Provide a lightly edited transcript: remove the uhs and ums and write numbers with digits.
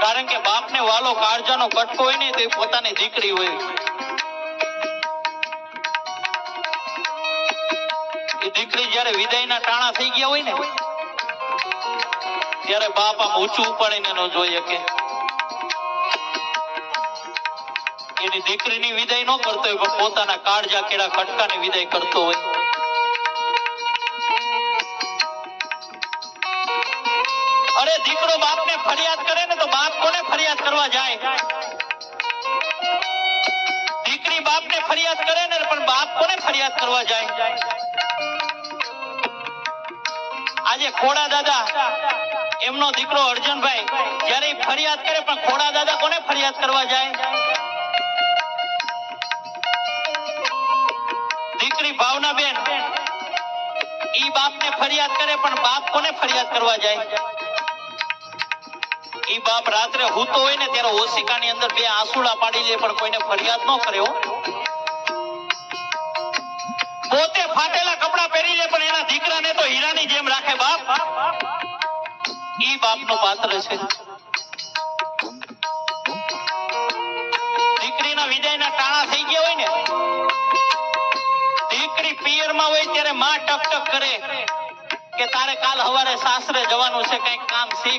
કારણ કે બાપને વાલો કાળજાનો કટકો હોય ને તો એ પોતાની દીકરી હોય. એ દીકરી જયારે વિદાયના ટાણા થઈ ગયા હોય ને ત્યારે બાપ આમ ઊંચું ઉપાડીને ન જોઈ શકે. એની દીકરીની વિદાય ન કરતો હોય પણ પોતાના કાળજા કેળા કટકાની વિદાય કરતો હોય. અરે દીકરો બાપને ફરિયાદ કરે ને તો બાપ કોને ફરિયાદ કરવા જાય? દીકરી બાપને ફરિયાદ કરે ને પણ બાપ કોને ફરિયાદ કરવા જાય? આજે ખોડા દાદા એમનો દીકરો અર્જુનભાઈ જ્યારે ફરિયાદ કરે પણ ખોડા દાદા કોને ફરિયાદ કરવા જાય? દીકરી ભાવનાબેન ઈ બાપને ફરિયાદ કરે પણ બાપ કોને ફરિયાદ કરવા જાય? ઈ બાપ રાત્રે હૂતો હોય ને ત્યારે ઓશિકાની અંદર બે આંસુડા પાડી લે પણ કોઈને ફરિયાદ ન કરે હો. પોતે ફાટેલા કપડા પહેરી લે પણ એના દીકરાને તો હીરાની જેમ રાખે બાપ. ઈ બાપનું પાત્ર છે. દીકરીના વિદાયના ટાણા થઈ ગયા હોય ને દીકરી પિયરમાં હોય ત્યારે માં ટક ટક કરે કે તારે કાલ સવારે સાસરે જવાનું છે, કઈક કામ શીખ.